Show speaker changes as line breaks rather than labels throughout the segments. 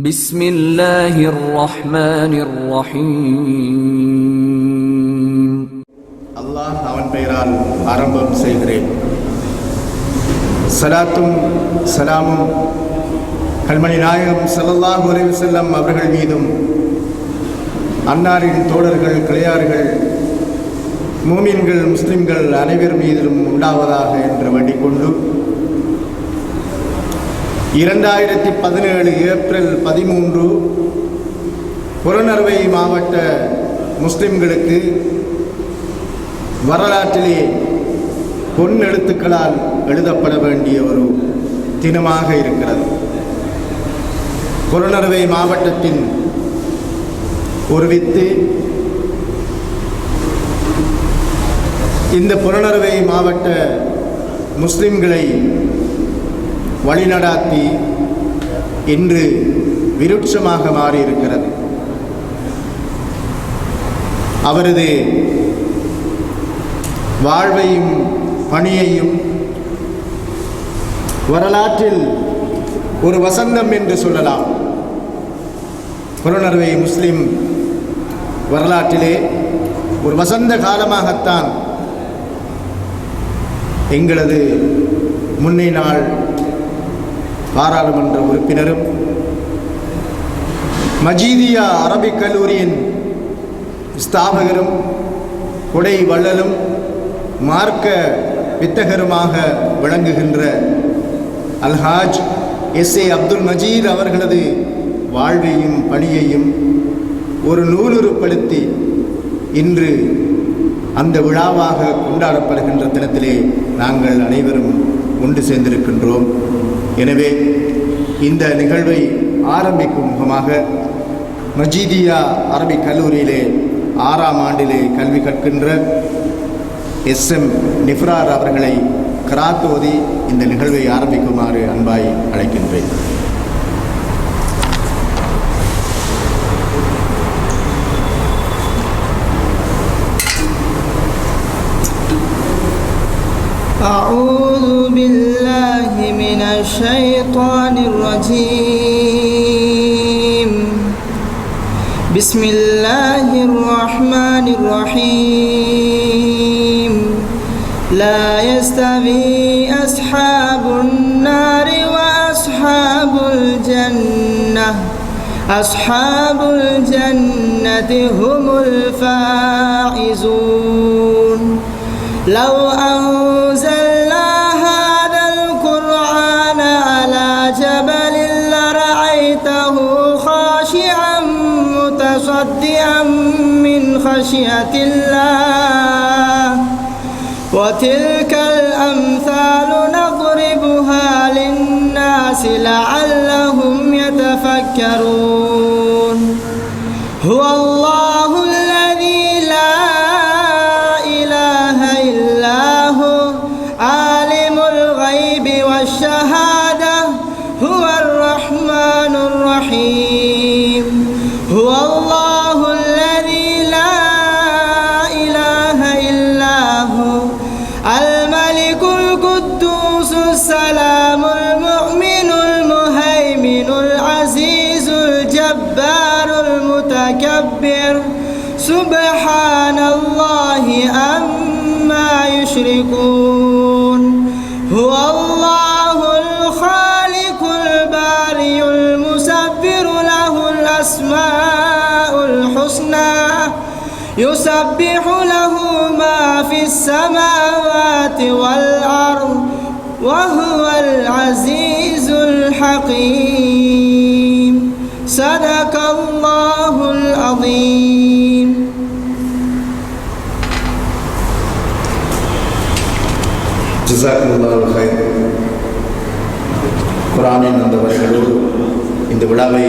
بسم الله الرحمن الرحيم
அல்லாஹ் அவன் பெயரால் ஆரம்பம் செய்கிறேன். சலாத்தும் சலாமும் கல்மணி நாயகம் ஸல்லல்லாஹு அலைஹி வஸல்லம் அவர்கள் மீதும் அன்னாரின் தோழர்கள் கிளையார்கள் மூமின்கள் முஸ்லிம்கள் அனைவர் மீதிலும் உண்டாவதாக என்று வேண்டிக் கொண்டு 2017 ஏப்ரல் 13 புறநறுவை மாவட்ட முஸ்லிம்களுக்கு வரலாற்றிலே பொன் எழுத்துக்களால் எழுதப்பட வேண்டிய ஒரு தினமாக இருக்கிறது. புறநறுவை மாவட்டத்தின் ஒரு வித்து இந்த புறநறுவை மாவட்ட முஸ்லிம்களை வழிநடாத்தி இன்று விருட்சமாக மாறியிருக்கிறது. அவரது வாழ்வையும் பணியையும் வரலாற்றில் ஒரு வசந்தம் என்று சொல்லலாம். புறநறுவை முஸ்லிம் வரலாற்றிலே ஒரு வசந்த காலமாகத்தான் எங்களது முன்னை நாள் பாராளுமன்ற உறுப்பினரும் மஜீதியா அரபிக் கல்லூரியின் ஸ்தாபகரும் கொடை வள்ளலும் மார்க்க வித்தகருமாக விளங்குகின்ற அல்ஹாஜ் எஸ்.ஏ. அப்துல் மஜீத் அவர்களது வாழ்வையும் பணியையும் ஒரு நூலுருப்படுத்தி இன்று அந்த விழாவாக கொண்டாடப்படுகின்ற தினத்திலே நாங்கள் அனைவரும் ஒன்று சேர்ந்திருக்கின்றோம். எனவே இந்த நிகழ்வை ஆரம்பிக்கும் முகமாக மஜீதியா அரபிக் கல்லூரியிலே 6ஆம் ஆண்டிலே கல்வி கற்கின்ற எஸ்.எம். நிஃப்ரார் அவர்களை கராத் ஓதி இந்த நிகழ்வை ஆரம்பிக்குமாறு அன்பாய் அழைக்கின்றேன்.
أعوذ بالله من الشيطان الرجيم. بسم الله الرحمن الرحيم. لا يستوي أصحاب النار وأصحاب الجنة. أصحاب الجنة هم الفائزون. لو أنزلنا هذا القرآن على جبل لرأيته خاشعا متصدعا من خشية الله. وتلك الأمثال نضربها للناس لعلهم يتفكرون. هو الله الذي لا إله إلا هو عالم الغيب والشهادة هو الرحمن الرحيم. هو الله الذي لا إله إلا هو الملك القدوس السلام المؤمن المهيمن العزيز الجبار المتكبر سبحان الله عما يشركون. هو الله الخالق البارئ المصور له الأسماء الحسنى يسبح له ما في السماوات والأرض وهو العزيز الحكيم. صدق الله العظيم.
ஜஸாக்குமுல்லாஹு ஹைர். குர்ஆனின் அந்த வரிகளோடு இந்த விழாவை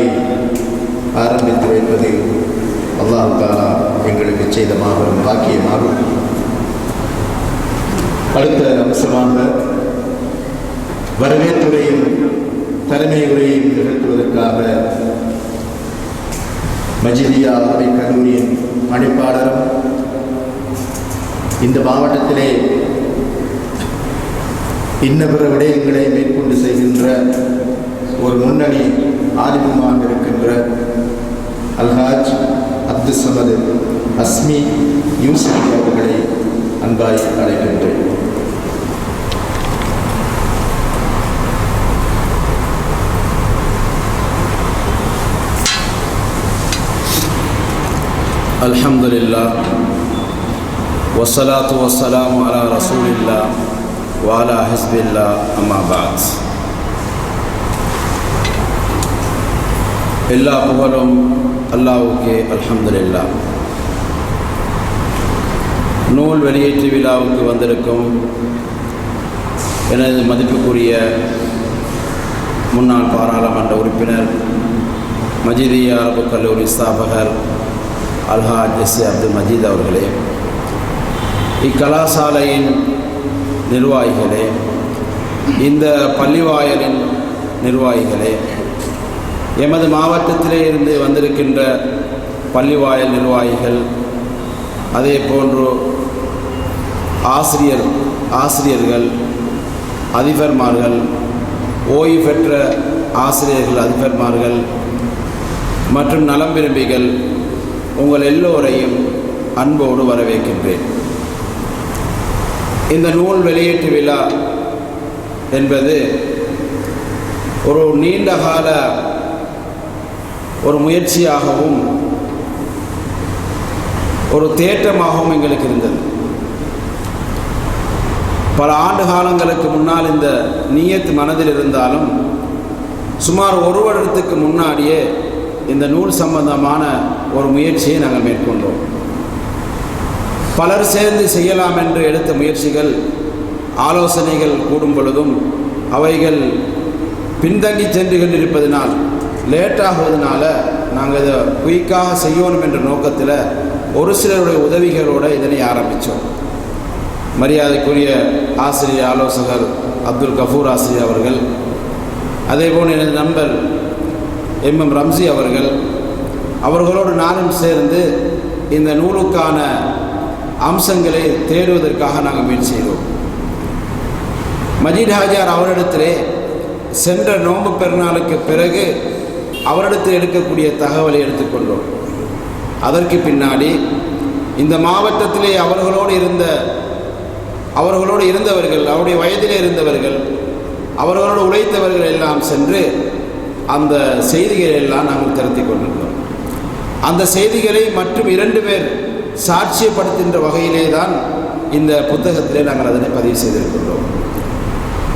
ஆரம்பித்து வைப்பது அல்லாஹ் தஆலா எங்களுக்கு செய்த மாபெரும் பாக்கியமாகும். அடுத்த அம்சமாக வரவேற்புரையும் தலைமை உரையும் நிகழ்த்துவதற்காக மஜீதியா அரபிக் கல்லூரியின் பணிப்பாளரும் இந்த மாவட்டத்திலே இன்ன பிற விடயங்களை மேற்கொண்டு செய்கின்ற ஒரு முன்னணி ஆலிமுமாக கொண்டிருக்கின்ற அல்ஹாஜ் அப்துல் சமது அஸ்மி யூசுப் அவர்களை அன்பாய் அழைக்கின்றேன்.
அல்ஹம்துலில்லாஹ் வஸ்ஸலாத்து வஸ்ஸலாமு அலா ரசூலில்லாஹ் வ அலா ஹிஸ்பில்லாஹ் அம்மா பஅத். எல்லா புகழும் அல்லாஹ்வுக்கே. அல்ஹம்துலில்லாஹ். நூல் வெளியீட்டு விழாவுக்கு வந்திருக்கும் எனது மதிப்புக்குரிய முன்னாள் பாராளுமன்ற உறுப்பினர் மஜீதியா அரபு கல்லூரி ஸ்தாபகர் அல்ஹாஜ் எஸ் அப்துல் மஜீத் அவர்களே, இக்கலாசாலையின் நிர்வாகிகளே, இந்த பள்ளிவாயலின் நிர்வாகிகளே, எமது மாவட்டத்திலே இருந்து வந்திருக்கின்ற பள்ளிவாயல் நிர்வாகிகள், அதே போன்று ஆசிரியர்கள், அதிபர்மார்கள், ஓய்வு பெற்ற ஆசிரியர்கள், அதிபர்மார்கள் மற்றும் நலம் விரும்பிகள், உங்கள் எல்லோரையும் அன்போடு வரவேற்கின்றேன். இந்த நூல் வெளியீட்டு விழா என்பது ஒரு நீண்டகால ஒரு முயற்சியாகவும் ஒரு தேட்டமாகவும் எங்களுக்கு இருந்தது. பல ஆண்டு காலங்களுக்கு முன்னால் இந்த நியத் மனதில் இருந்தாலும் சுமார் ஒரு வருடத்துக்கு முன்னாடியே இந்த நூல் சம்பந்தமான ஒரு முயற்சியை நாங்கள் மேற்கொண்டோம். பலர் சேர்ந்து செய்யலாம் என்று எடுத்த முயற்சிகள், ஆலோசனைகள் கூடும் பொழுதும் அவைகள் பின்தங்கி சென்று கொண்டிருப்பதனால், லேட்டாகுவதனால நாங்கள் இதை குயிக்காக செய்யணும் என்ற நோக்கத்தில் ஒரு சிலருடைய உதவிகளோடு இதனை ஆரம்பித்தோம். மரியாதைக்குரிய ஆசிரியர் ஆலோசகர் அப்துல் கஃபூர் ஆசிரியர் அவர்கள், அதேபோல் எனது நண்பர் எம் ரம்சி அவர்களோடு நானும் சேர்ந்து இந்த நூலுக்கான அம்சங்களை தேடுவதற்காக நாங்கள் முயற்சி செய்தோம். மஜீத் ஹாஜியார் அவரிடத்திலே சென்ற நோன்பு பெருநாளுக்கு பிறகு அவரிடத்தில் எடுக்கக்கூடிய தகவலை எடுத்துக்கொண்டோம். அதற்கு பின்னாடி இந்த மாவட்டத்திலே அவர்களோடு இருந்தவர்கள், அவருடைய வயதிலே இருந்தவர்கள், அவர்களோடு உழைத்தவர்கள் எல்லாம் சென்று அந்த செய்திகளை எல்லாம் நாங்கள் திரட்டி கொண்டிருக்கிறோம். அந்த செய்திகளை மற்றும் 2 பேர் சாட்சியப்படுத்துகின்ற வகையிலே தான் இந்த புத்தகத்திலே நாங்கள் அதனை பதிவு செய்திருக்கின்றோம்.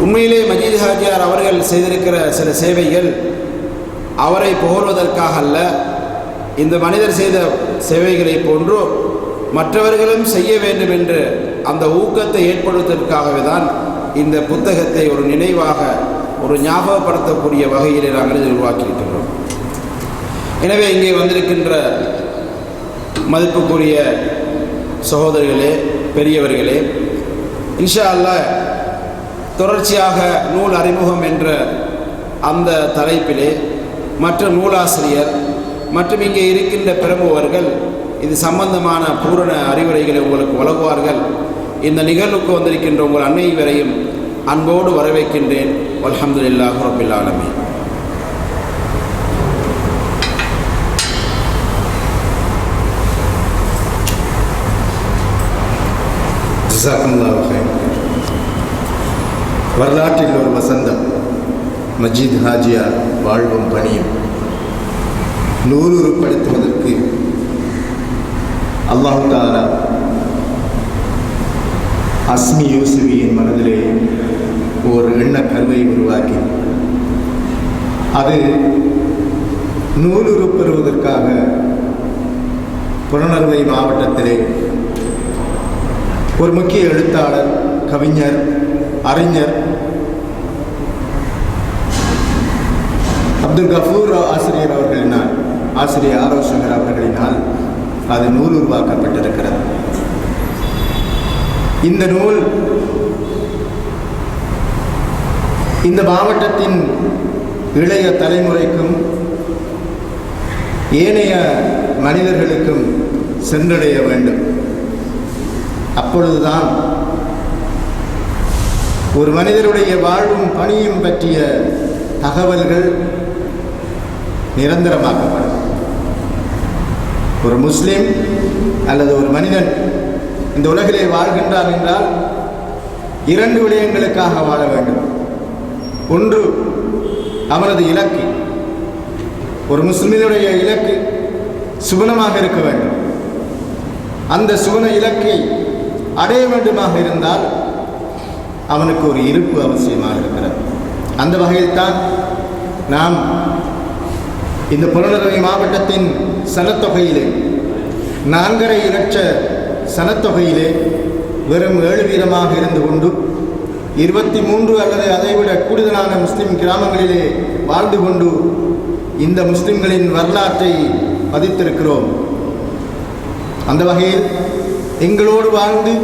உண்மையிலே மஜீத் ஹாஜியார் அவர்கள் செய்திருக்கிற சில சேவைகள் அவரை புகழ்வதற்காக அல்ல, இந்த மனிதர் செய்த சேவைகளை போன்று மற்றவர்களும் செய்ய வேண்டும் என்று அந்த ஊக்கத்தை ஏற்படுத்துவதற்காகவே தான் இந்த புத்தகத்தை ஒரு நினைவாக, ஒரு ஞாபகப்படுத்தக்கூடிய வகையிலே நாங்கள் இதை உருவாக்கியிருக்கின்றோம். எனவே இங்கே வந்திருக்கின்ற மதிப்புக்குரிய சகோதரிகளே, பெரியவர்களே, இன்ஷா அல்லாஹ் தொடர்ச்சியாக நூல் அறிமுகம் என்ற அந்த தலைப்பிலே மற்ற நூலாசிரியர் மற்றும் இங்கே இருக்கின்ற பிரமுகர்கள் இது சம்பந்தமான பூரண அறிவுரைகளை உங்களுக்கு வழங்குவார்கள். இந்த நிகழ்வுக்கு வந்திருக்கின்ற உங்கள் அனைவரையும் அன்போடு வரவேற்கின்றேன். அல்ஹம்துலில்லாஹி ரப்பில் ஆலமீன்.
ஜஸாக்கல்லாஹு கைர். வரலாற்றில் ஒரு வசந்தம், மஜீத் ஹாஜியார் வாழ்வும் பணியும் நூறுபடுத்துவதற்கு அல்லாஹ் தஆலா அஸ்மி யூசுஃபியின் மனதிலே ஒரு எண்ணக் கருவை உருவாக்கி அது நூலுரு பெறுவதற்காக புலனறுவை மாவட்டத்திலே ஒரு முக்கிய எழுத்தாளர், கவிஞர், அறிஞர் அப்துல் கஃபூர் ஆசிரியர் அவர்களினால், ஆசிரியர் ஆலோசகர் அவர்களினால் அது நூல் உருவாக்கப்பட்டிருக்கிறது. இந்த நூல் இந்த மாவட்டத்தின் இளைய தலைமுறைக்கும் ஏனைய மனிதர்களுக்கும் சென்றடைய வேண்டும். அப்பொழுதுதான் ஒரு மனிதருடைய வாழ்வும் பணியும் பற்றிய தகவல்கள் நிரந்தரமாக்கப்படும். ஒரு முஸ்லிம் அல்லது ஒரு மனிதன் இந்த உலகிலே வாழ்கின்றான் என்றால் 2 விடயங்களுக்காக வாழ வேண்டும். ஒன்று, அவனது இலக்கு. ஒரு முஸ்லிமினுடைய இலக்கு சுகுணமாக இருக்க வேண்டும். அந்த சுகுண இலக்கை அடைய வேண்டுமாக இருந்தால் அவனுக்கு ஒரு இருப்பு அவசியமாக இருக்கிறது. அந்த வகையில் தான் நாம் இந்த புலனறுவை மாவட்டத்தின் சனத்தொகையிலே 4.5 லட்ச சனத்தொகையிலே வெறும் 7 வீதமாக இருந்து கொண்டு 23 அல்லது அதைவிட கூடுதலான முஸ்லிம் கிராமங்களிலே வாழ்ந்து கொண்டு இந்த முஸ்லிம்களின் வரலாற்றை பதித்திருக்கிறோம். அந்த வகையில் எங்களோடு வாழ்ந்து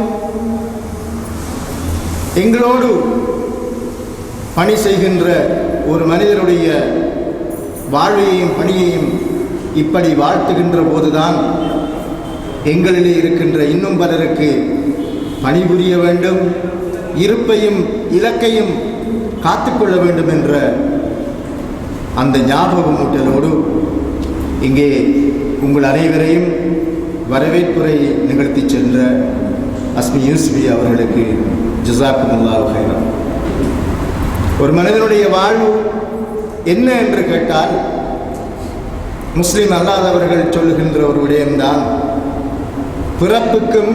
எங்களோடு பணி செய்கின்ற ஒரு மனிதனுடைய வாழ்வையையும் பணியையும் இப்படி வாழ்த்துகின்ற போதுதான் எங்களிலே இருக்கின்ற இன்னும் பலருக்கு பணிபுரிய வேண்டும், இருப்பையும் இலக்கையும் காத்துக்கொள்ள வேண்டும் என்ற அந்த ஞாபகமூட்டலோடு இங்கே உங்கள் அனைவரையும் வரவேற்புரை நிகழ்த்தி சென்ற அஸ்மி யூசுஃபி அவர்களுக்கு ஜஸாக்குமுல்லாஹு ஹைரன். ஒரு மனிதனுடைய வாழ்வு என்ன என்று கேட்டால் முஸ்லிம் அல்லாதவர்கள் சொல்லுகின்ற ஒரு விடயம்தான், பிறப்புக்கும்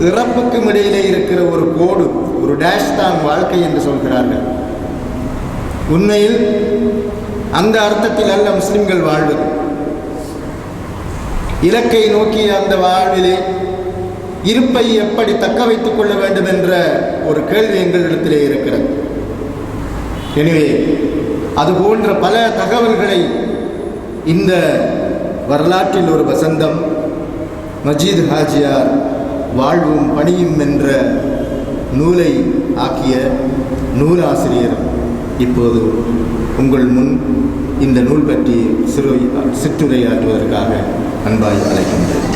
இறப்புக்கும் இடையிலே இருக்கிற ஒரு கோடு, ஒரு டேஷ் தான் வாழ்க்கை என்று சொல்கிறார்கள். உண்மையில் அந்த அர்த்தத்தில் அல்ல முஸ்லிம்கள் வாழ்வது. இலக்கை நோக்கிய அந்த வாழ்விலே இருப்பை எப்படி தக்க வைத்துக் கொள்ள வேண்டும் என்ற ஒரு கேள்வி எங்களிடத்திலே இருக்கிறது. எனவே அது போன்ற பல தகவல்களை இந்த வரலாற்றில் ஒரு வசந்தம் மஜீத் ஹாஜியார் வாழ்வும் பணியும் என்ற நூலை ஆக்கிய நூலாசிரியர் இப்போது உங்கள் முன் இந்த நூல் பற்றி சிற்றுரையாற்றுவதற்காக அன்பாய் அழைக்கின்றேன்.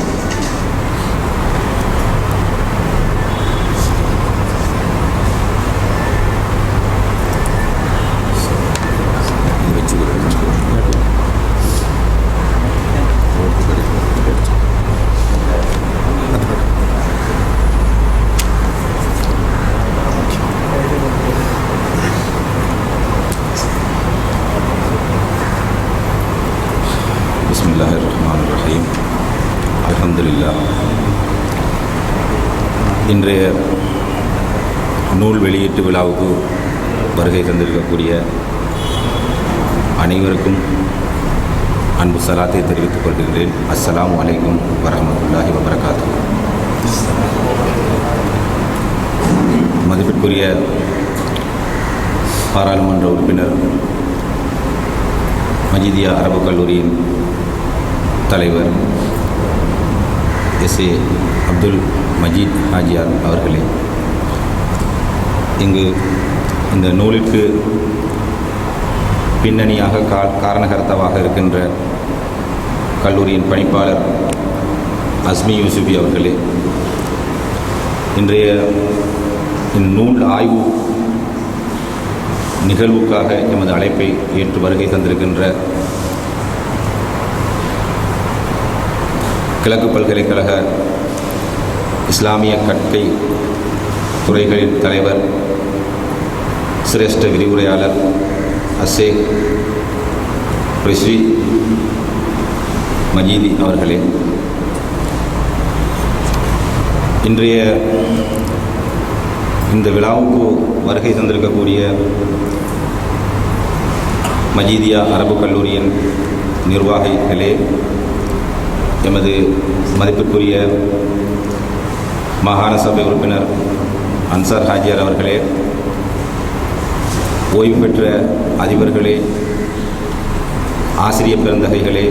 பிஸ்மில்லாஹிர்ரஹ்மானிர்ரஹீம். அல்ஹம்துலில்லாஹ். இன்றைய நூல் வெளியீட்டு விழாவுக்கு வருகை தந்திருக்கக்கூடிய அனைவருக்கும் அன்பு சலாத்தை தெரிவித்துக் கொள்கின்றேன். அஸ்ஸலாமு அலைக்கும் வரஹ்மத்துல்லாஹி வபரகாத்துஹு. மதிப்பிற்குரிய பாராளுமன்ற உறுப்பினர், மஜீதியா அரபு கல்லூரியின் தலைவர் எஸ்.ஏ. அப்துல் மஜீத் ஹாஜியார் அவர்களே, இங்கு இந்த நூலிற்கு பின்னணியாக காரணகர்த்தாவாக இருக்கின்ற கல்லூரியின் பணிப்பாளர் அஸ்மி யூசுஃபி அவர்களே, இன்றைய இந்நூல் ஆய்வு நிகழ்வுக்காக எமது அழைப்பை ஏற்று வருகை தந்திருக்கின்ற கிழக்கு பல்கலைக்கழக இஸ்லாமிய கற்கை துறைகளின் தலைவர், சிரேஷ்ட விரிவுரையாளர் அஷேக் ரிஸ்வி மஜீதி அவர்களே, இன்றைய இந்த விழாவுக்கு வருகை தந்திருக்கக்கூடிய மஜீதியா அரபு கல்லூரியின் நிர்வாகிகளே, எமது மதிப்பிற்குரிய மாகாண சபை உறுப்பினர் அன்சார் ஹாஜியார் அவர்களே, ஓய்வு பெற்ற அதிபர்களே, ஆசிரிய பெருந்தகைகளே,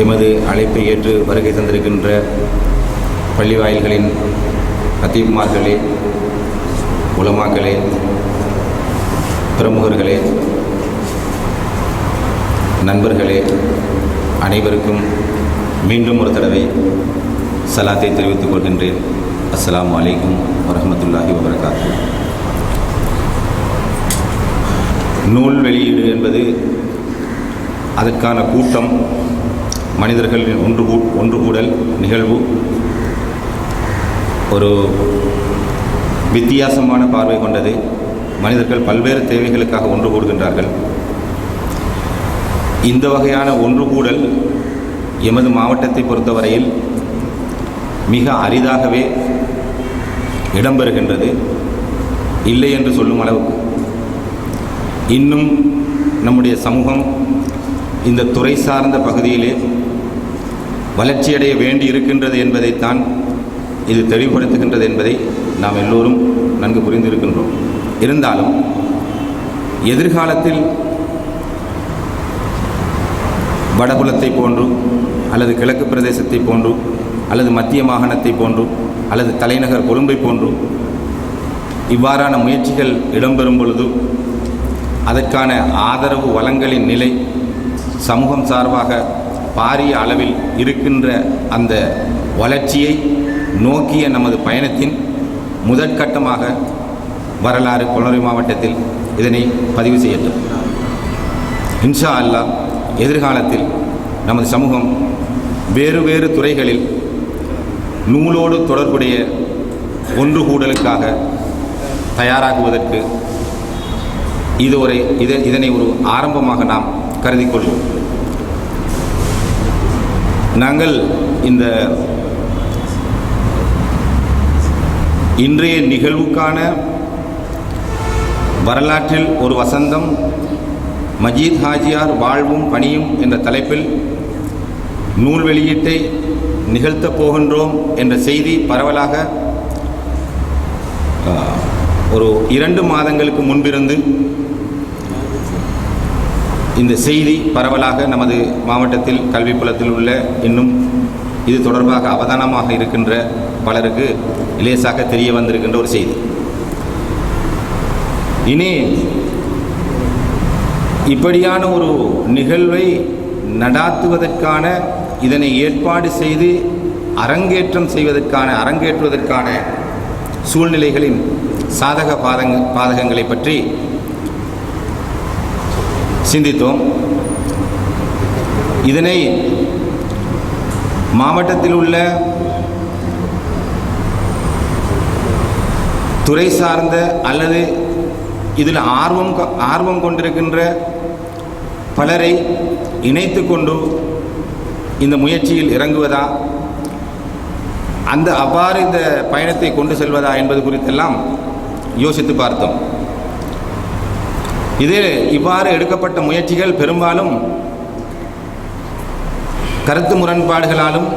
எமது அழைப்பை ஏற்று வருகை தந்திருக்கின்ற பள்ளி வாயில்களின் கத்தீப்மார்களே, உலமாக்களே, பிரமுகர்களே, நண்பர்களே, அனைவருக்கும் மீண்டும் ஒரு தடவை சலாத்தை தெரிவித்துக் கொள்கின்றேன். அஸ்ஸலாமு அலைக்கும் வரஹ்மத்துல்லாஹி வபரகாத்துஹு. நூல் வெளியீடு என்பது அதற்கான கூட்டம், மனிதர்களின் ஒன்று கூடல் நிகழ்வு ஒரு வித்தியாசமான பார்வை கொண்டது. மனிதர்கள் பல்வேறு தேவைகளுக்காக ஒன்று கூடுகின்றார்கள். இந்த வகையான ஒன்று கூடல் எமது மாவட்டத்தை பொறுத்தவரையில் மிக அரிதாகவே இடம்பெறுகின்றது, இல்லை என்று சொல்லும் அளவுக்கு. இன்னும் நம்முடைய சமூகம் இந்த துறை சார்ந்த பகுதியிலே வளர்ச்சியடைய வேண்டி இருக்கின்றது என்பதைத்தான் இது தெளிவுபடுத்துகின்றது என்பதை நாம் எல்லோரும் நன்கு புரிந்திருக்கின்றோம். இருந்தாலும் எதிர்காலத்தில் வடபுலத்தை போன்று அல்லது கிழக்கு பிரதேசத்தை போன்று அல்லது மத்திய மாகாணத்தை போன்று அல்லது தலைநகர் கொழும்பை போன்று இவ்வாறான முயற்சிகள் இடம்பெறும் பொழுது அதற்கான ஆதரவு வளங்களின் நிலை சமூகம் சார்பாக பாரிய அளவில் இருக்கின்ற அந்த வளர்ச்சியை நோக்கிய நமது பயணத்தின் முதற்கட்டமாக வரலாறு புலனறுவை மாவட்டத்தில் இதனை பதிவு செய்யட்டும். இன்ஷா அல்லாஹ் எதிர்காலத்தில் நமது சமூகம் வேறு வேறு துறைகளில் நூலோடு தொடர்புடைய ஒன்று கூடலுக்காக தயாராகுவதற்கு இதனை ஒரு ஆரம்பமாக நாம் கருதி கொள்வோம். நாங்கள் இந்த இன்றைய நிகழ்வுக்கான வரலாற்றில் ஒரு வசந்தம் மஜீத் ஹாஜியார் வாழ்வும் பணியும் என்ற தலைப்பில் நூல் வெளியீட்டை நிகழ்த்தப் போகின்றோம் என்ற செய்தி பரவலாக ஒரு 2 மாதங்களுக்கு முன்பிருந்து இந்த செய்தி பரவலாக நமது மாவட்டத்தில் கல்விப்புலத்தில் உள்ள இன்னும் இது தொடர்பாக அவதானமாக இருக்கின்ற பலருக்கு லேசாக தெரிய வந்திருக்கின்ற ஒரு செய்தி. இனி இப்படியான ஒரு நிகழ்வை நடாத்துவதற்கான இதனை ஏற்பாடு செய்து அரங்கேற்றுவதற்கான சூழ்நிலைகளின் சாதக பாதகங்களை பற்றி சிந்தித்தோம். இதனை மாவட்டத்தில் உள்ள துறை சார்ந்த அல்லது இதில் ஆர்வம் கொண்டிருக்கின்ற பலரை இணைத்து கொண்டு இந்த முயற்சியில் இறங்குவதா, அவ்வாறு இந்த பயணத்தை கொண்டு செல்வதா என்பது குறித்தெல்லாம் யோசித்து பார்த்தோம். இவ்வாறு எடுக்கப்பட்ட முயற்சிகள் பெரும்பாலும் கருத்து முரண்பாடுகளாலும்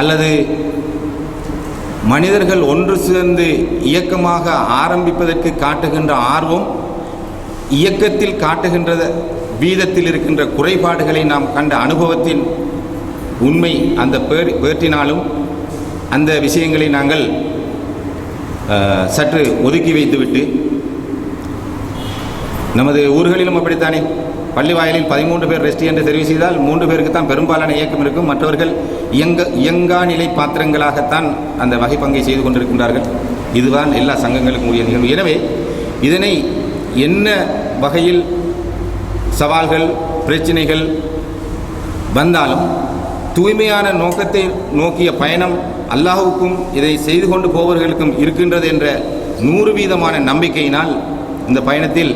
அல்லது மனிதர்கள் ஒன்று சேர்ந்து இயக்கமாக ஆரம்பிப்பதற்கு காட்டுகின்ற ஆர்வம், இயக்கத்தில் காட்டுகின்ற வீதத்தில் இருக்கின்ற குறைபாடுகளை நாம் கண்ட அனுபவத்தின் உண்மை அந்த பேற்றினாலும் அந்த விஷயங்களை நாங்கள் சற்று ஒதுக்கி வைத்துவிட்டு, நமது ஊர்களிலும் அப்படித்தானே, பள்ளி வாயிலில் 13 பேர் ரெஸ்ட் என்று தெரிவு செய்தால் 3 பேருக்கு தான் பெரும்பாலான இயக்கம் இருக்கும், மற்றவர்கள் இயங்கா நிலை பாத்திரங்களாகத்தான் அந்த வகை பங்கை செய்து கொண்டிருக்கின்றார்கள். இதுதான் எல்லா சங்கங்களுக்கும் உரிய நிகழ்வு. எனவே இதனை என்ன வகையில் சவால்கள் பிரச்சனைகள் வந்தாலும் தூய்மையான நோக்கத்தை நோக்கிய பயணம் அல்லாஹுக்கும் இதை செய்து கொண்டு போவர்களுக்கும் இருக்கின்றது என்ற 100% நம்பிக்கையினால் இந்த பயணத்தில்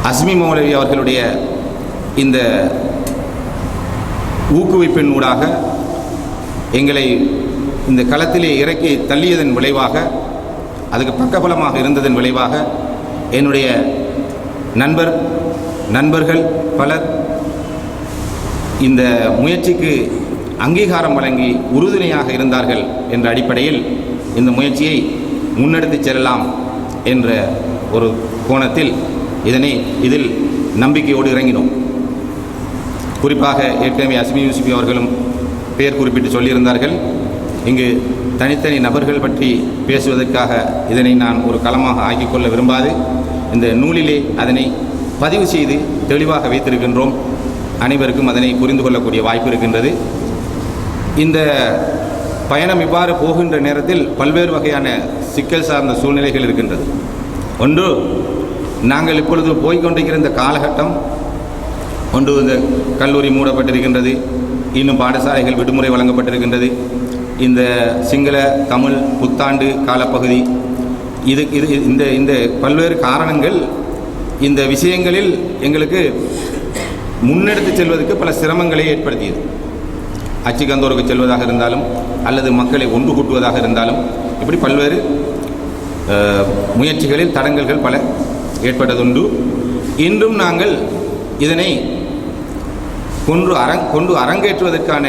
அஸ்மி மௌலவி அவர்களுடைய இந்த ஊக்குவிப்பின் ஊடாக எங்களை இந்த களத்திலே இறக்கி தள்ளியதன் விளைவாக, அதுக்கு பக்கபலமாக இருந்ததன் விளைவாக என்னுடைய நண்பர்கள் பலர் இந்த முயற்சிக்கு அங்கீகாரம் வழங்கி உறுதுணையாக இருந்தார்கள் என்ற அடிப்படையில் இந்த முயற்சியை முன்னெடுத்து செல்லலாம் என்ற ஒரு கோணத்தில் இதில் நம்பிக்கையோடு இறங்கினோம். குறிப்பாக ஏற்கனவே அஸ்மி யூசுஃபி அவர்களும் பெயர் குறிப்பிட்டு சொல்லியிருந்தார்கள். இங்கு தனித்தனி நபர்கள் பற்றி பேசுவதற்காக இதனை நான் ஒரு களமாக ஆக்கிக்கொள்ள விரும்பாது, இந்த நூலிலே அதனை பதிவு செய்து தெளிவாக வைத்திருக்கின்றோம். அனைவருக்கும் அதனை புரிந்து கொள்ளக்கூடிய வாய்ப்பு இருக்கின்றது. இந்த பயணம் இவ்வாறு போகின்ற நேரத்தில் பல்வேறு வகையான சிக்கல் சார்ந்த சூழ்நிலைகள் இருக்கின்றது. ஒன்று, நாங்கள் இப்பொழுது போய்கொண்டிருக்கிற இந்த காலகட்டம் ஒன்று, இந்த கல்லூரி மூடப்பட்டிருக்கின்றது, இன்னும் பாடசாலைகள் விடுமுறை வழங்கப்பட்டிருக்கின்றது, இந்த சிங்கள தமிழ் புத்தாண்டு காலப்பகுதி, இந்த பல்வேறு காரணங்கள் இந்த விஷயங்களில் எங்களுக்கு முன்னெடுத்து செல்வதற்கு பல சிரமங்களை ஏற்படுத்தியது. அச்சுக்கந்தோருக்கு செல்வதாக இருந்தாலும் அல்லது மக்களை ஒன்று கூட்டுவதாக இருந்தாலும் இப்படி பல்வேறு முயற்சிகளில் தடங்கல்கள் பல ஏற்பட்டதுண்டு. இன்றும் நாங்கள் இதனை கொண்டு அரங்கேற்றுவதற்கான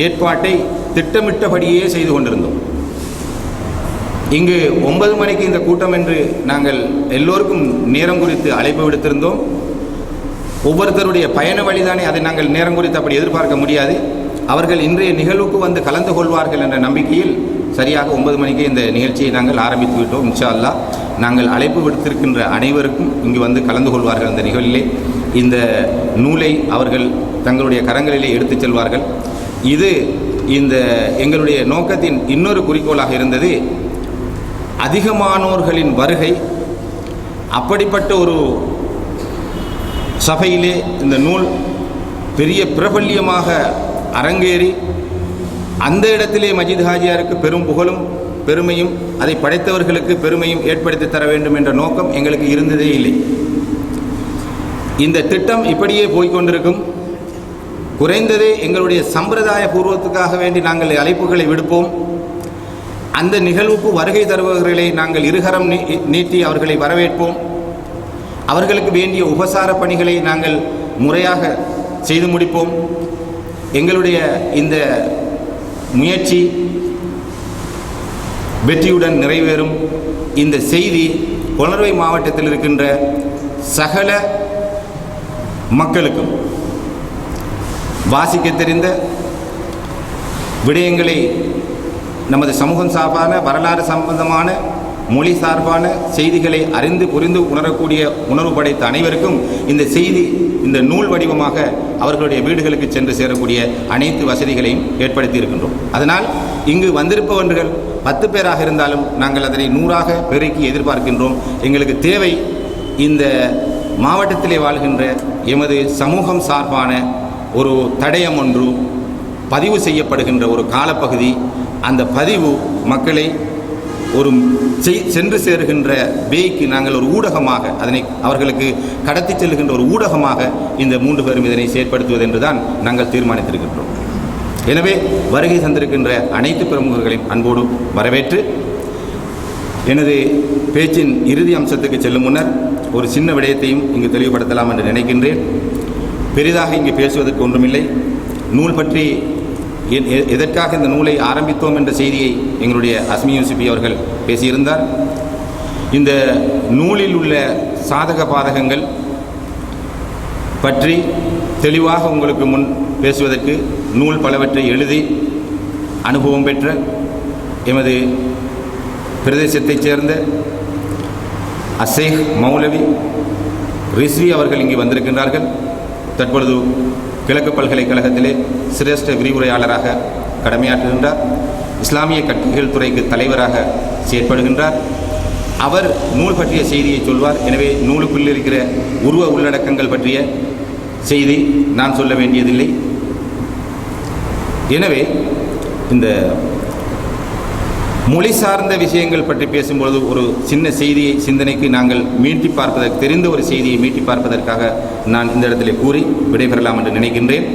ஏற்பாட்டை திட்டமிட்டபடியே செய்து கொண்டிருந்தோம். இங்கு 9 மணிக்கு இந்த கூட்டம் என்று நாங்கள் எல்லோருக்கும் நேரம் குறித்து அழைப்பு விடுத்திருந்தோம். ஒவ்வொருத்தருடைய பயண வழிதானே அதை நாங்கள் நேரம் குறித்து அப்படி எதிர்பார்க்க முடியாது. அவர்கள் இன்றைய நிகழ்வுக்கு வந்து கலந்து கொள்வார்கள் என்ற நம்பிக்கையில் சரியாக 9 மணிக்கு இந்த நிகழ்ச்சியை நாங்கள் ஆரம்பித்து விட்டோம். இன்ஷா அல்லாஹ் நாங்கள் அழைப்பு விடுத்திருக்கின்ற அனைவருக்கும் இங்கு வந்து கலந்து கொள்வார்கள். அந்த நிகழ்விலே இந்த நூலை அவர்கள் தங்களுடைய கரங்களிலே எடுத்துச் செல்வார்கள். இது இந்த எங்களுடைய நோக்கத்தின் இன்னொரு குறிக்கோளாக இருந்தது. அதிகமானோர்களின் வருகை, அப்படிப்பட்ட ஒரு சபையிலே இந்த நூல் பெரிய பிரபல்யமாக அரங்கேறி அந்த இடத்திலே மஜீத் ஹாஜியாருக்கு பெரும் புகழும் பெருமையும் அதை படைத்தவர்களுக்கு பெருமையும் ஏற்படுத்தி தர வேண்டும் என்ற நோக்கம் எங்களுக்கு இருந்ததே இல்லை. இந்த திட்டம் இப்படியே போய்கொண்டிருக்கும். குறைந்ததே எங்களுடைய சம்பிரதாய பூர்வத்துக்காக வேண்டி நாங்கள் அழைப்புகளை விடுப்போம். அந்த நிகழ்வுக்கு வருகை தருபவர்களை நாங்கள் இருகரம் நீட்டி அவர்களை வரவேற்போம். அவர்களுக்கு வேண்டிய உபசார பணிகளை நாங்கள் முறையாக செய்து முடிப்போம். எங்களுடைய இந்த முயற்சி வெற்றியுடன் நிறைவேறும். இந்த செய்தி புலனறுவை மாவட்டத்தில் இருக்கின்ற சகல மக்களுக்கும் வாசிக்க தெரிந்த விடயங்களை, நமது சமூகம் சார்பான வரலாறு சம்பந்தமான மொழி சார்பான செய்திகளை அறிந்து புரிந்து உணரக்கூடிய உணர்வு படைத்த அனைவருக்கும் இந்த செய்தி இந்த நூல் வடிவமாக அவர்களுடைய வீடுகளுக்கு சென்று சேரக்கூடிய அனைத்து வசதிகளையும் ஏற்படுத்தி இருக்கின்றோம். அதனால் இங்கு வந்திருப்பவர்கள் 10 பேராக இருந்தாலும் நாங்கள் அதனை 100ஆக பெருக்கி எதிர்பார்க்கின்றோம். எங்களுக்கு தேவை இந்த மாவட்டத்திலே வாழ்கின்ற எமது சமூகம் சார்பான ஒரு தடயம் ஒன்று பதிவு செய்யப்படுகின்ற ஒரு காலப்பகுதி. அந்த பதிவு மக்களை ஒரு சென்று சேருகின்ற வேய்க்கு நாங்கள் ஒரு ஊடகமாக அதனை அவர்களுக்கு கடத்தி செல்லுகின்ற ஒரு ஊடகமாக இந்த 3 பேரும் இதனை செயற்படுத்துவது என்றுதான் நாங்கள் தீர்மானித்திருக்கின்றோம். எனவே வருகை தந்திருக்கின்ற அனைத்து பிரமுகர்களையும் அன்போடு வரவேற்று எனது பேச்சின் இறுதி அம்சத்துக்கு செல்லும் முன்னர் ஒரு சின்ன விடயத்தையும் இங்கு தெளிவுபடுத்தலாம் என்று நினைக்கின்றேன். பெரிதாக இங்கு பேசுவதற்கு ஒன்றுமில்லை. நூல் பற்றி எதற்காக இந்த நூலை ஆரம்பித்தோம் என்ற செய்தியை எங்களுடைய அஸ்மி யூசுஃபி அவர்கள் பேசியிருந்தார். இந்த நூலில் உள்ள சாதக பாதகங்கள் பற்றி தெளிவாக உங்களுக்கு முன் பேசுவதற்கு நூல் பலவற்றை எழுதி அனுபவம் பெற்ற எமது பிரதேசத்தைச் சேர்ந்த அஷேக் மௌலவி ரிஸ்வி அவர்கள் இங்கு வந்திருக்கின்றார்கள். தற்பொழுது கிழக்கு பல்கலைக்கழகத்திலே சிரேஷ்ட விரிவுரையாளராக கடமையாற்றுகின்றார். இஸ்லாமிய கட்சிகள் துறைக்கு தலைவராக செயற்படுகின்றார். அவர் நூல் பற்றிய செய்தியை சொல்வார். எனவே நூலுக்குள் இருக்கிற உருவ உள்ளடக்கங்கள் பற்றிய செய்தி நான் சொல்ல வேண்டியதில்லை. எனவே இந்த மொழி சார்ந்த விஷயங்கள் பற்றி பேசும்பொழுது ஒரு சின்ன செய்தியை சிந்தனைக்கு நாங்கள் மீட்டி பார்ப்பதற்கு தெரிந்த ஒரு செய்தியை மீட்டி பார்ப்பதற்காக நான் இந்த இடத்திலே கூறி விடைபெறலாம் என்று நினைக்கின்றேன்.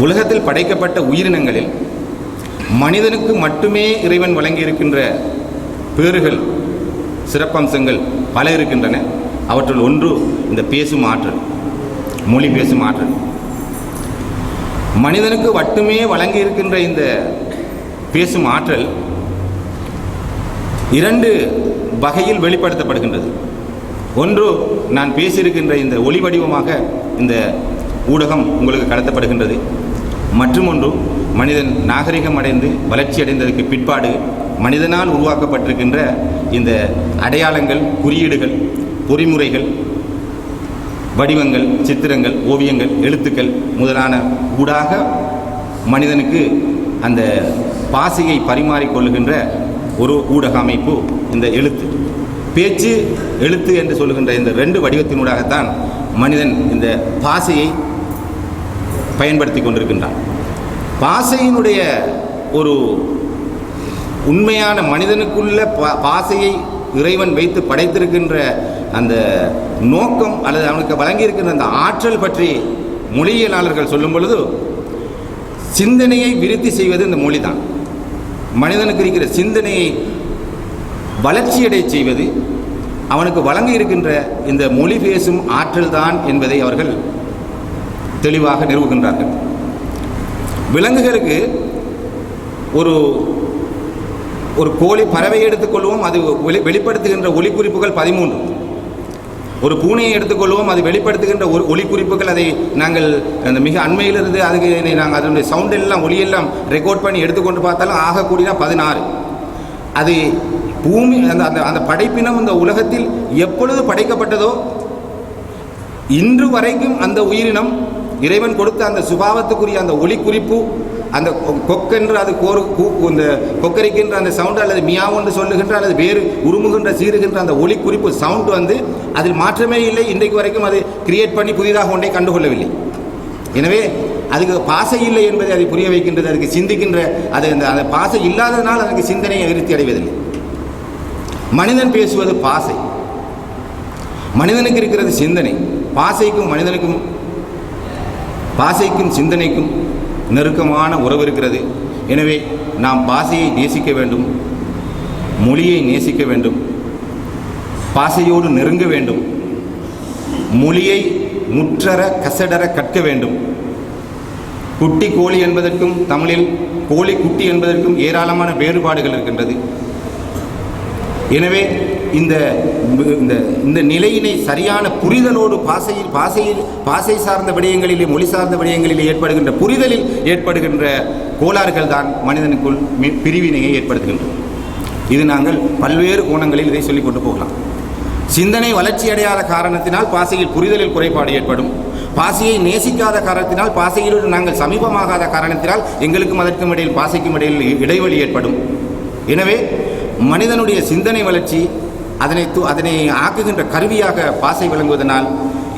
உலகத்தில் படைக்கப்பட்ட உயிரினங்களில் மனிதனுக்கு மட்டுமே இறைவன் வழங்கியிருக்கின்ற பேறுகள் சிறப்பம்சங்கள் பல இருக்கின்றன. அவற்றுள் ஒன்று இந்த பேசும் ஆற்றல், மொழி பேசும் ஆற்றல். மனிதனுக்கு மட்டுமே வழங்கியிருக்கின்ற இந்த பேசும் ஆற்றல் 2 வகையில் வெளிப்படுத்தப்படுகின்றது. ஒன்று, நான் பேசியிருக்கின்ற இந்த ஒளி வடிவமாக இந்த ஊடகம் உங்களுக்கு கடத்தப்படுகின்றது. மற்றும் ஒன்று, மனிதன் நாகரிகம் அடைந்து வளர்ச்சி அடைந்ததற்கு பிற்பாடு மனிதனால் உருவாக்கப்பட்டிருக்கின்ற இந்த அடையாளங்கள், குறியீடுகள், பொறிமுறைகள், வடிவங்கள், சித்திரங்கள், ஓவியங்கள், எழுத்துக்கள் முதலான ஊடாக மனிதனுக்கு அந்த பாசையை பரிமாறிக்கொள்ளுகின்ற ஒரு ஊடக அமைப்பு இந்த எழுத்து. பேச்சு எழுத்து என்று சொல்லுகின்ற இந்த ரெண்டு வடிவத்தினூடாகத்தான் மனிதன் இந்த பாசையை பயன்படுத்தி கொண்டிருக்கின்றான். பாசையினுடைய ஒரு உண்மையான மனிதனுக்குள்ள பாசையை இறைவன் வைத்து படைத்திருக்கின்ற அந்த நோக்கம் அல்லது அவனுக்கு வழங்கியிருக்கின்ற அந்த ஆற்றல் பற்றி மொழியியலாளர்கள் சொல்லும் பொழுது சிந்தனையை விருத்தி செய்வது இந்த மொழி தான். மனிதனுக்கு இருக்கிற சிந்தனையை வளர்ச்சியடை செய்வது அவனுக்கு வழங்கி இருக்கின்ற இந்த மொழி பேசும் ஆற்றல் தான் என்பதை அவர்கள் தெளிவாக நிறுவுகின்றார்கள். விலங்குகளுக்கு ஒரு கோழி பறவை எடுத்துக்கொள்வோம், அது வெளிப்படுத்துகின்ற ஒலிக்குறிப்புகள் 13. ஒரு பூனையை எடுத்துக்கொள்வோம், அது வெளிப்படுத்துகின்ற ஒலிக்குறிப்புகள் அதை நாங்கள் அந்த மிக அண்மையிலிருந்து அதுக்கு நாங்கள் அதனுடைய சவுண்ட் எல்லாம் ஒலியெல்லாம் ரெக்கார்ட் பண்ணி எடுத்துக்கொண்டு பார்த்தாலும் ஆகக்கூடியனா 16. அது பூமி அந்த படைப்பினம் இந்த உலகத்தில் எப்பொழுது படைக்கப்பட்டதோ இன்று வரைக்கும் அந்த உயிரினம் இறைவன் கொடுத்த அந்த சுபாவத்துக்குரிய அந்த ஒலிக்குறிப்பு, அந்த கொக்கென்று அது இந்த கொக்கரிக்கின்ற அந்த சவுண்டு அல்லது மியாவ் என்று சொல்லுகின்ற அல்லது வேறு உருமுகின்ற சீருகின்ற அந்த ஒலிக்குறிப்பு சவுண்டு வந்து அதில் மாற்றமே இல்லை. இன்றைக்கு வரைக்கும் அது கிரியேட் பண்ணி புதிதாக ஒன்றை கண்டுகொள்ளவில்லை. எனவே அதுக்கு பாசை இல்லை என்பதை அதை புரிய வைக்கின்றது. அதுக்கு சிந்திக்கின்ற அந்த பாசை இல்லாததனால் அதுக்கு சிந்தனையை விருத்தி அடைவதில்லை. மனிதன் பேசுவது பாசை, மனிதனுக்கு இருக்கிறது சிந்தனை. பாசைக்கும் சிந்தனைக்கும் நெருக்கமான உறவு இருக்கிறது. எனவே நாம் பாசையை நேசிக்க வேண்டும், மொழியை நேசிக்க வேண்டும், பாசையோடு நெருங்க வேண்டும், மொழியை முற்றற கசடர கற்க வேண்டும். குட்டி கோழி என்பதற்கும் தமிழில் கோழி குட்டி என்பதற்கும் ஏராளமான வேறுபாடுகள் இருக்கின்றது. எனவே இந்த நிலையினை சரியான புரிதலோடு பாசை சார்ந்த விடயங்களிலே மொழி சார்ந்த விடயங்களிலே ஏற்படுகின்ற புரிதலில் ஏற்படுகின்ற கோளாறுகள் தான் மனிதனுக்குள் பிரிவினையை ஏற்படுத்துகின்றன. இது நாங்கள் பல்வேறு கோணங்களில் இதை சொல்லிக் கொண்டு போகலாம். சிந்தனை வளர்ச்சி அடையாத காரணத்தினால் பாசையில் புரிதலில் குறைபாடு ஏற்படும். பாசையை நேசிக்காத காரணத்தினால், பாசையிலோடு நாங்கள் சமீபமாகாத காரணத்தினால் எங்களுக்கும் அதற்கும் இடையில் பாசைக்கும் இடையில் இடைவெளி ஏற்படும். எனவே மனிதனுடைய சிந்தனை வளர்ச்சி அதனை ஆக்குகின்ற கருவியாக பாசை விளங்குவதனால்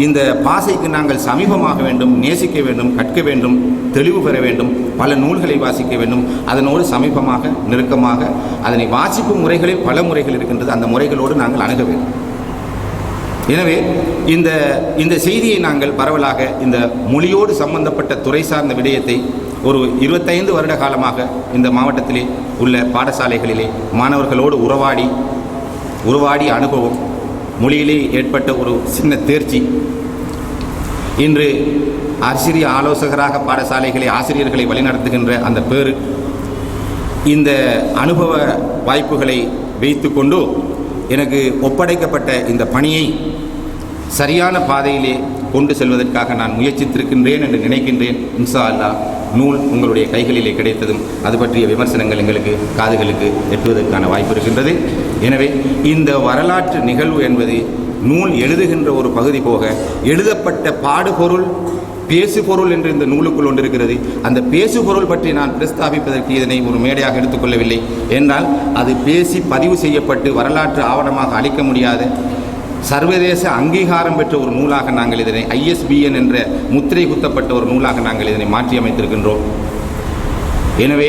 இந்த பாசைக்கு நாங்கள் சமீபமாக வேண்டும், நேசிக்க வேண்டும், கற்க வேண்டும், தெளிவு பெற வேண்டும், பல நூல்களை வாசிக்க வேண்டும். அதனோடு சமீபமாக நெருக்கமாக அதனை வாசிப்பு முறைகளில் பல முறைகள் இருக்கின்றது. அந்த முறைகளோடு நாங்கள் அணுக வேண்டும். எனவே இந்த செய்தியை நாங்கள் பரவலாக இந்த மொழியோடு சம்பந்தப்பட்ட துறை சார்ந்த விடயத்தை ஒரு 25 வருட காலமாக இந்த மாவட்டத்திலே உள்ள பாடசாலைகளிலே மாணவர்களோடு உருவாடி அனுபவம், மொழியிலே ஏற்பட்ட ஒரு சின்ன தேர்ச்சி, இன்று ஆசிரிய ஆலோசகராக பாடசாலைகளை ஆசிரியர்களை வழிநடத்துகின்ற அந்த பேரு, இந்த அனுபவ வாய்ப்புகளை வைத்து கொண்டு எனக்கு ஒப்படைக்கப்பட்ட இந்த பணியை சரியான பாதையிலே கொண்டு செல்வதற்காக நான் முயற்சித்திருக்கின்றேன் என்று நினைக்கின்றேன். இன்ஷா அல்லாஹ் நூல் உங்களுடைய கைகளிலே கிடைத்ததும் அது பற்றிய விமர்சனங்கள் எங்களுக்கு காதுகளுக்கு எட்டுவதற்கான வாய்ப்பு இருக்கின்றது. எனவே இந்த வரலாற்று நிகழ்வு என்பது நூல் எழுதுகின்ற ஒரு பகுதி போக, எழுதப்பட்ட பாடுபொருள் பேசுபொருள் என்று இந்த நூலுக்குள் ஒன்றிருக்கிறது. அந்த பேசுபொருள் பற்றி நான் பிரஸ்தாபிப்பதற்கு இதனை ஒரு மேடையாக எடுத்துக்கொள்ளவில்லை. என்றால் அது பேசி பதிவு செய்யப்பட்டு வரலாற்று ஆவணமாக அளிக்க முடியாத சர்வதேச அங்கீகாரம் பெற்ற ஒரு நூலாக நாங்கள் இதனை ISBN என்ற முத்திரை குத்தப்பட்ட ஒரு நூலாக நாங்கள் இதனை மாற்றி அமைத்திருக்கின்றோம். எனவே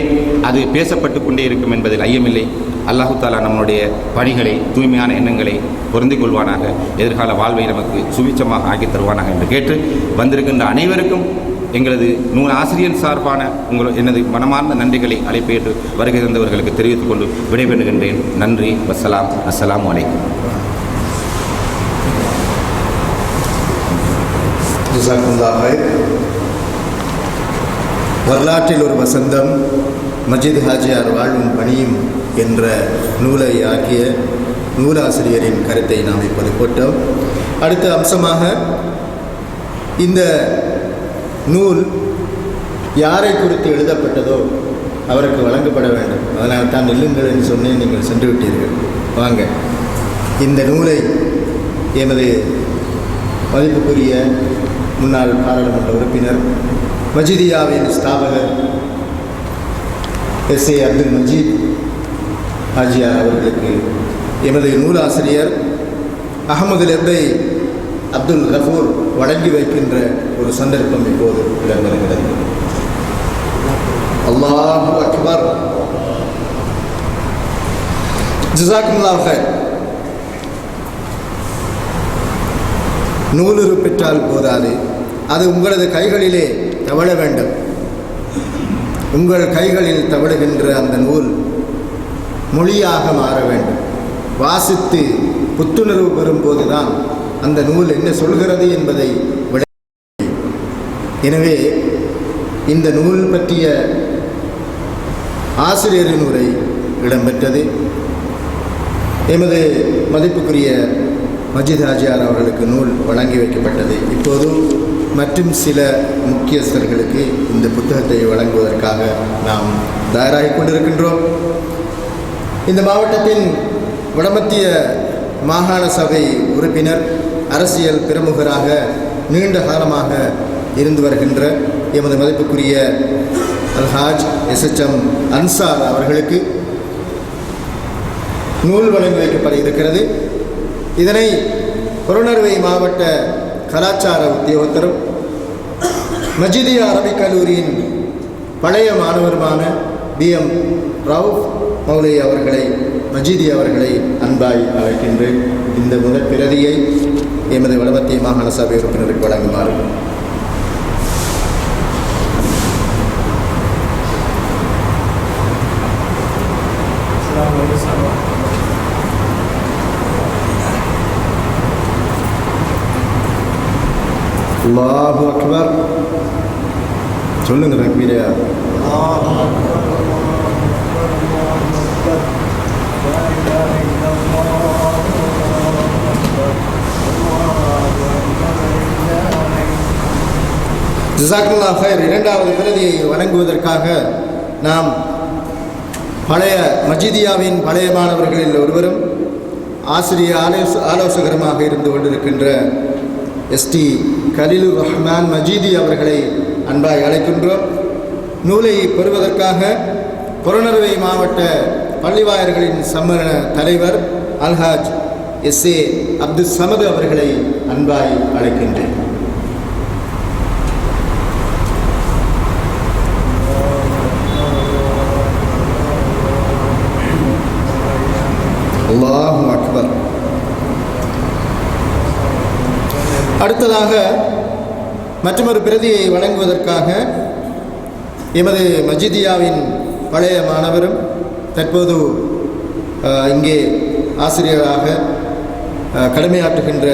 அது பேசப்பட்டு கொண்டே இருக்கும் என்பதில் ஐயமில்லை. அல்லாஹு தாலா நம்முடைய பணிகளை, தூய்மையான எண்ணங்களை பொருந்திக் கொள்வானாக, எதிர்கால வாழ்வை நமக்கு சுபிச்சமாக ஆக்கி தருவானாக என்று கேட்டு வந்திருக்கின்ற அனைவருக்கும் எங்களது நூல் ஆசிரியர் சார்பான எனது மனமார்ந்த நன்றிகளை அழைப்பேற்று வருகை தந்தவர்களுக்கு தெரிவித்துக் கொண்டு விடைபெறுகின்றேன். நன்றி. வஸ்ஸலாம். அஸ்ஸலாமு அலைக்கும்.
வரலாற்றில் ஒரு வசந்தம், மஜித் ஹாஜியார் வாழும் பணியும் என்ற நூலை ஆக்கிய நூலாசிரியரின் கருத்தை நாம் இப்போது போட்டோம். அடுத்த அம்சமாக இந்த நூல் யாரை குறித்து எழுதப்பட்டதோ அவருக்கு வழங்கப்பட வேண்டும். அதனால் தான் நில்லுங்கள் என்று சொன்னேன், நீங்கள் சென்று விட்டீர்கள். வாங்க, இந்த நூலை எமது மதிப்புக்குரிய முன்னாள் பாராளுமன்ற உறுப்பினர், மஜிதியாவின் ஸ்தாபகர் SA அப்துல் மஜீத் ஹாஜியார் அவர்களுக்கு எமது நூலாசிரியர் அகமது லெப்பை அப்துல் கஃபூர் வழங்கி வைக்கின்ற ஒரு சந்தர்ப்பம் இப்போது இடம்பெறுகிறது. அல்லாஹு அக்பர். ஜஸாக்குமுல்லாஹ் ஹைர். நூலுரு பெற்றால் போதாது, அது உங்களது கைகளிலே தவழ வேண்டும். உங்கள் கைகளில் தவழுகின்ற அந்த நூல் மொழியாக மாற வேண்டும். வாசித்து புத்துணர்வு பெறும்போதுதான் அந்த நூல் என்ன சொல்கிறது என்பதை விட. எனவே இந்த நூல் பற்றிய ஆசிரியரின் உரை இடம்பெற்றது. எமது மதிப்புக்குரிய மஜித் ஹாஜியார் அவர்களுக்கு நூல் வழங்கி வைக்கப்பட்டது. இப்போது மற்றும் சில முக்கியஸ்தர்களுக்கு இந்த புத்தகத்தை வழங்குவதற்காக நாம் தயாராகி கொண்டிருக்கின்றோம். இந்த மாவட்டத்தின் வடமத்திய மாகாண சபை உறுப்பினர், அரசியல் பிரமுகராக நீண்ட காலமாக இருந்து வருகின்ற எமது மதிப்புக்குரிய அல்ஹாஜ் SHM அன்சார் அவர்களுக்கு நூல் வழங்கி வைக்கப்பட இருக்கிறது. இதனை புறநறுவை மாவட்ட கலாச்சார உத்தியோகத்தரும் மஜிதியா அரபிக் கல்லூரியின் பழைய மாணவருமான BM ரவுஃப் மௌலை அவர்களை, மஜிதி அவர்களை அன்பாய் அழைக்கின்றேன். இந்த முதற் பிரதியை எமது வடமத்திய மாகாண சபை உறுப்பினருக்கு வழங்குமாறு. அல்லாஹு அக்பர். சொல்லுங்க தக்பீரா. ஜஸாக்கல்லாஹு ஹைர். இரண்டாவது பிரதியை வழங்குவதற்காக நாம் பழைய மஜிதியாவின் பழைய மாணவர்களில் ஒருவரும் ஆலோசகருமாக இருந்து கொண்டிருக்கின்ற ST கலீலுர் ரஹ்மான் மஜீதி அவர்களை அன்பாய் அழைக்கின்றோம். நூலை பெறுவதற்காக புறநறுவை மாவட்ட பள்ளிவாயர்களின் சம்மேளன தலைவர் அல்ஹாஜ் SA அப்துல் சமது அவர்களை அன்பாய் அழைக்கின்றேன். அல்லாஹு அக்பர். அடுத்ததாக மற்றொரு பிரதியை வழங்குவதற்காக எமது மஜிதியாவின் பழைய மாணவரும் தற்போது இங்கே ஆசிரியராக கடமையாற்றுகின்ற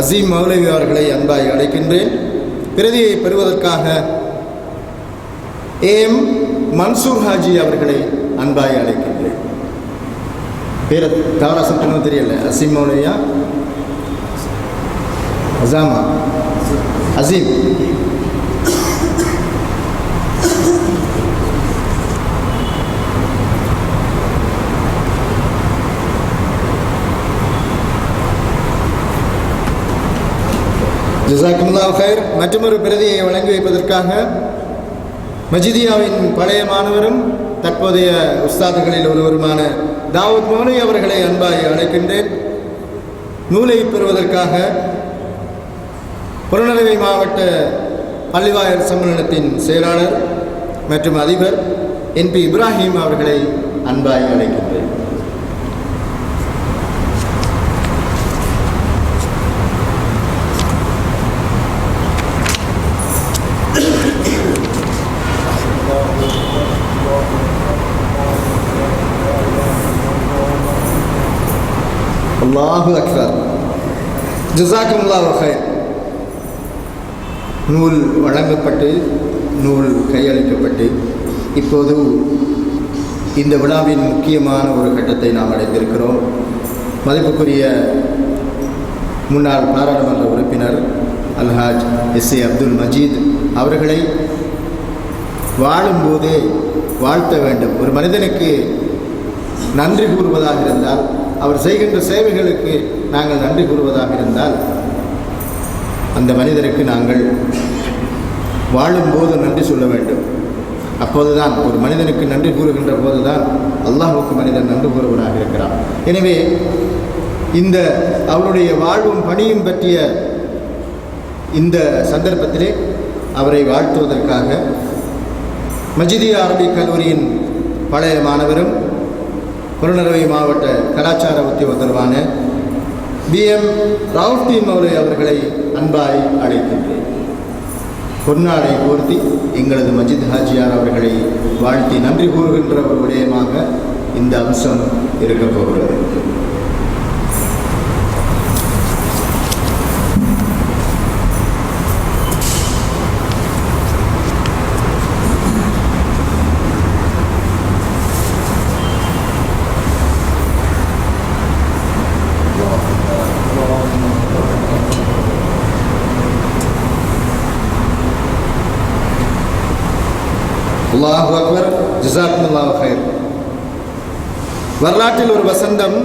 அசீம் மௌலவி அவர்களை அன்பாய் அழைக்கின்றேன். பிரதியை பெறுவதற்காக AM மன்சூர் ஹாஜி அவர்களை அன்பாய் அழைக்கின்றேன். பேரை தவறா சொல்லணும் தெரியல. அசீம் மௌலவியா, அசாமா, அசீம். ஜஸாக்குமுல்லாஹ் ஹைர். மற்றொரு பிரதியை வழங்கி வைப்பதற்காக மஜிதியாவின் பழைய மாணவரும் தற்போதைய உஸ்தாதுகளில் ஒருவருமான தாவூத் மௌலவி அவர்களை அன்பாய் அழைக்கின்றேன். நூலை பெறுவதற்காக புறநறுவை மாவட்ட பள்ளிவாயர் சம்மேளனத்தின் செயலாளர் மற்றும் அதிபர் NP இப்ராஹிம் அவர்களை அன்பாய் அழைக்கின்றேன். அல்லாஹு அக்பர். ஜஸாக்குமுல்லாஹ் ஹைர். நூல் வழங்கப்பட்டு, நூல் கையளிக்கப்பட்டு, இப்போது இந்த விழாவின் முக்கியமான ஒரு கட்டத்தை நாம் அடைந்திருக்கிறோம். மதிப்புக்குரிய முன்னாள் பாராளுமன்ற உறுப்பினர் அல்ஹாஜ் SA அப்துல் மஜீத் அவர்களை வாழும்போதே வாழ்த்த வேண்டும். ஒரு மனிதனுக்கு நன்றி கூறுவதாக இருந்தால், அவர் செய்கின்ற சேவைகளுக்கு நாங்கள் நன்றி கூறுவதாக இருந்தால், அந்த மனிதருக்கு நாங்கள் வாழும்போது நன்றி சொல்ல வேண்டும். அப்போதுதான் ஒரு மனிதனுக்கு நன்றி கூறுகின்ற போதுதான் அல்லாஹ்வுக்கு மனிதன் நன்றி கூறுவனாக இருக்கிறான். எனவே இந்த அவருடைய வாழ்வும் பணியும் பற்றிய இந்த சந்தர்ப்பத்திலே அவரை வாழ்த்துவதற்காக மஜிதியா அரபிக் கல்லூரியின் பழைய மாணவரும் புறநறுவை மாவட்ட கலாச்சார உத்தியோகத்தருவான BM ரவுஃப்தீன் மௌலை அவர்களை அன்பாய் அழைக்கின்றேன். பொன்னாடை போர்த்தி எங்களது மஜித் ஹாஜியார் அவர்களை வாழ்த்தி நன்றி கூறுகின்ற ஒரு விடயமாக இந்த அம்சம் இருக்கப் போகிறது. அல்லாஹு அக்பர், ஜஸாக்குமுல்லாஹு கைர். வரலாற்றில் ஒரு வசந்தம்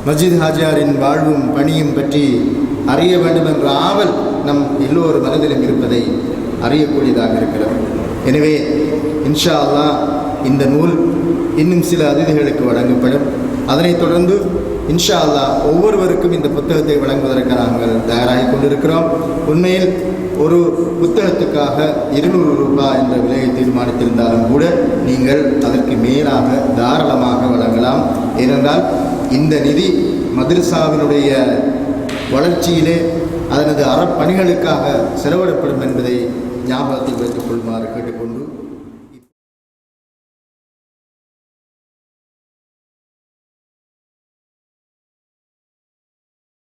மஜித் ஹாஜியாரின் வாழ்வும் பணியும் பற்றி அறிய வேண்டும் என்ற ஆவல் நம் எல்லோரும் மனதிலும் இருப்பதை அறியக்கூடியதாக இருக்கிறது. எனவே இன்ஷா அல்லாஹ் இந்த நூல் இன்னும் சில அதிதிகளுக்கு வழங்கப்படும். அதனைத் தொடர்ந்து இன்ஷா அல்லாஹ் ஒவ்வொருவருக்கும் இந்த புத்தகத்தை வழங்குவதற்கு நாங்கள் தயாராகி கொண்டிருக்கிறோம். உண்மையில் ஒரு புத்தகத்துக்காக 200 ரூபாய் என்ற விலையை தீர்மானித்திருந்தாலும் கூட நீங்கள் அதற்கு மேலாக தாராளமாக வழங்கலாம். ஏனென்றால் இந்த நிதி மதரசாவினுடைய வளர்ச்சியிலே அதனது அறப்பணிகளுக்காக செலவிடப்படும் என்பதை ஞாபகத்தில் வைத்துக் கொள்ளுமாறு கேட்டுக்கொண்டு